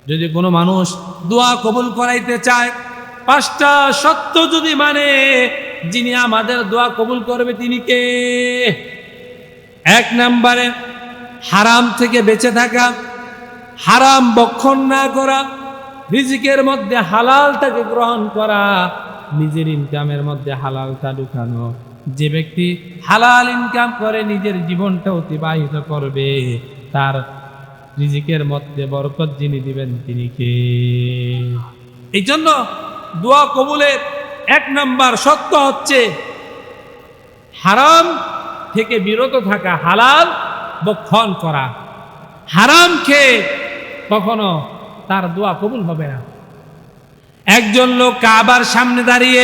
যদি কোনো মানুষ দোয়া কবুল করাইতে চায়, 5টা শর্ত যদি মানে, যিনি আমাদের দোয়া কবুল করবে তিনি কে? 1 নম্বরে হারাম থেকে বেঁচে থাকা, হারাম ভক্ষণ না করা, রিজিকের মধ্যে হালালটাকে গ্রহণ করা, নিজের ইনকামের মধ্যে হালালটা ঢুকানো। যে ব্যক্তি হালাল ইনকাম করে নিজের জীবনটা অতিবাহিত করবে, তার রিজিকের মধ্যে বরকত যিনি দিবেন তিনি কে? এই জন্য দোয়া কবুলের 1 নম্বর শর্ত হচ্ছে হারাম থেকে বিরত থাকা, হালাল ভক্ষণ করা। হারাম খেয়ে কখনো তার দোয়া কবুল হবে না। একজন লোক কাবার সামনে দাঁড়িয়ে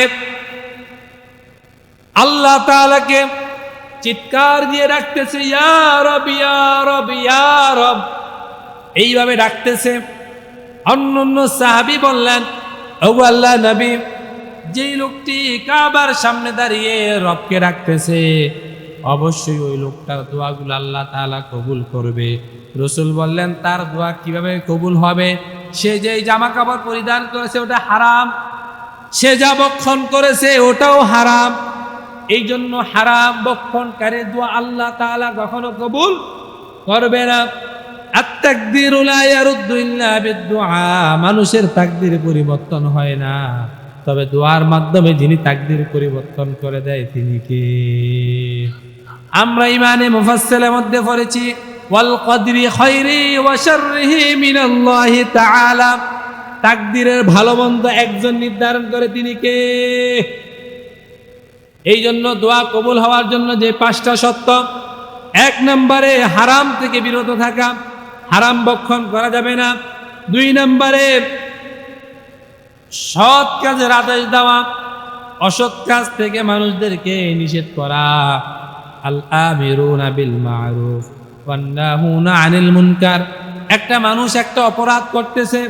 আল্লাহ তাআলাকে চিৎকার দিয়ে ডাকতেছে, ইয়া রব ইয়া রব ইয়া রব, এইভাবে ডাকতেছে। অন্যান্য সাহাবী বললেন, ওগো আল্লাহ নবী, যেই লোকটি কাবার সামনে দাঁড়িয়ে রবকে ডাকতেছে, অবশ্যই ওই লোকটার দোয়াগুলো আল্লাহ তাআলা কবুল করবে। রাসূল বললেন, তার দোয়া কিভাবে কবুল হবে? সে যেই জামা কাপড় পরিধান করেছে ওটা হারাম, সে যা ভক্ষণ করেছে ওটাও হারাম। এই জন্য হারাম ভক্ষণকারী দোয়া আল্লাহ তাআলা কখনো কবুল করবে না। আত-তাকদীরু লা ইয়ারুদ্দু ইল্লা বিদ-দুআ, মানুষের তাকদীর পরিবর্তন হয় না, তবে দোয়ার মাধ্যমে যিনি তাকদীর পরিবর্তন করে দেয় তিনি কে? আমরা ইমানে মুফাসসালের মধ্যে পড়েছি, ওয়াল কদরি খায়রি ওয়া শাররিহি মিনাল্লাহি তাআলা, তাকদীরের ভালো মন্দ একজন নির্ধারণ করে, তিনি কে? এই জন্য দোয়া কবুল হওয়ার জন্য যে 5টা শর্ত, 1 নম্বরে হারাম থেকে বিরত থাকা, হারাম ভক্ষণ করা যাবে না। 2 নম্বরে সৎ কাজের আদেশ দেওয়া, অসৎ কাজ থেকে মানুষদেরকে নিষেধ করা। আল আমিরুনা বিল মারুফ ওয়ান নাহুনা আনিল মুনকার। একটা মানুষ একটা অপরাধ করতেছে,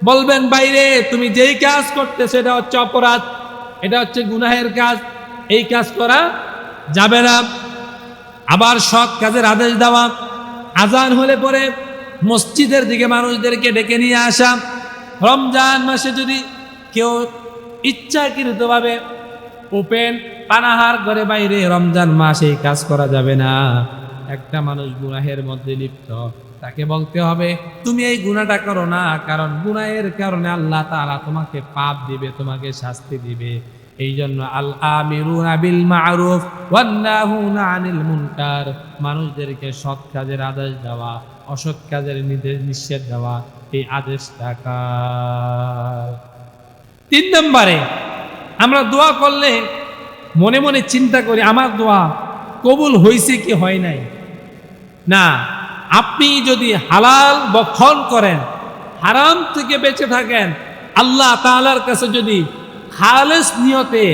বলবেন বাইরে তুমি যেই কাজ করতেছে এটা হচ্ছে অপরাধ, এটা হচ্ছে গুনাহের কাজ, এই কাজ করা যাবে না। আবার সৎ কাজের আদেশ দেওয়া, আজান হলে পরে মসজিদের দিকে মানুষদেরকে ডেকে নিয়ে আসা। রমজান মাসে যদি কেউ ইচ্ছাকৃতভাবে ওপেন পানাহার করে বাইরে, রমজান মাসে এই কাজ করা যাবে না। একটা মানুষ গুনাহের মধ্যে লিপ্ত, তাকে বলতে হবে তুমি এই গুনাহটা করো না, কারণ গুনাহের কারণে আল্লাহ তাআলা তোমাকে পাপ দিবে, তোমাকে শাস্তি দিবে। এই জন্য আল আমিরুনা বিল মারুফ ওয়ান নাহুনা আনিল মুনকার, মানুষদেরকে সৎ কাজের আদেশ দেওয়া, অসৎ কাজের নিষেধ দেওয়া, এই আদেশটা কার? 3 নম্বরে আমরা দোয়া করলে মনে মনে চিন্তা করি আমার দোয়া কবুল হয়েছে কি হয় নাই। না, আপনি যদি হালাল ভক্ষণ করেন, হারাম থেকে বেঁচে থাকেন, আল্লাহ তাআলার কাছে যদি খালেস নিয়তে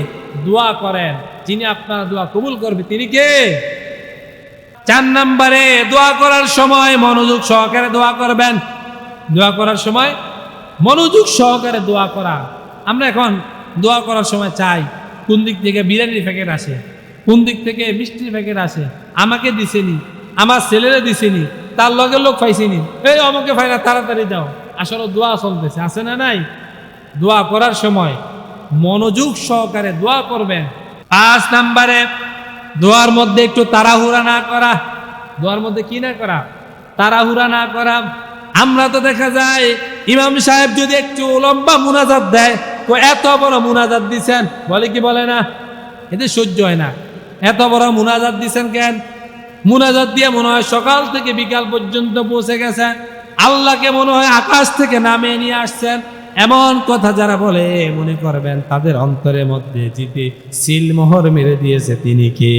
দোয়া করেন, যিনি আপনার দোয়া কবুল করবে তিনি কে? 4 নম্বরে দোয়া করার সময় মনোযোগ সহকারে দোয়া করবেন। দোয়া করার সময় মনোযোগ সহকারে দোয়া করা। আমরা এখন দোয়া করার সময় চাই কোন দিক থেকে বিরিয়ানির প্যাকেট আসে, কোন দিক থেকে মিষ্টির প্যাকেট আসে, আমাকে দিছেনি, আমার ছেলেরা দিছেনি, তার লগে লোক পাইছেনি, এই আমাকে ফাইনা তাড়াতাড়ি দাও। আসলে দোয়া চলতেছে, আছে না নাই? দোয়া করার সময় মনোযোগ সহকারে দোয়া করবেন। 5 নম্বরে দোয়ার মধ্যে একটু তাড়াহুড়া না করা। দোয়ার মধ্যে কি না করা? তাড়াহুড়া না করা। আমরা তো দেখা যায় ইমাম সাহেব যদি একটু লম্বা মুনাজাত দেয়, তো এত বড় মুনাজাত দিছেন, বলে কি বলে না? এতে সহ্য হয় না। এত বড় মুনাজাত দিছেন কেন? মুনাজাত দিয়ে মনে হয় সকাল থেকে বিকাল পর্যন্ত পৌঁছে গেছেন, আল্লাহকে মনে হয় আকাশ থেকে নামিয়ে নিয়ে আসছেন। এমন কথা যারা বলে, মনে করবেন তাদের অন্তরের মধ্যে যিনি সিলমোহর মেরে দিয়েছে তিনি কে?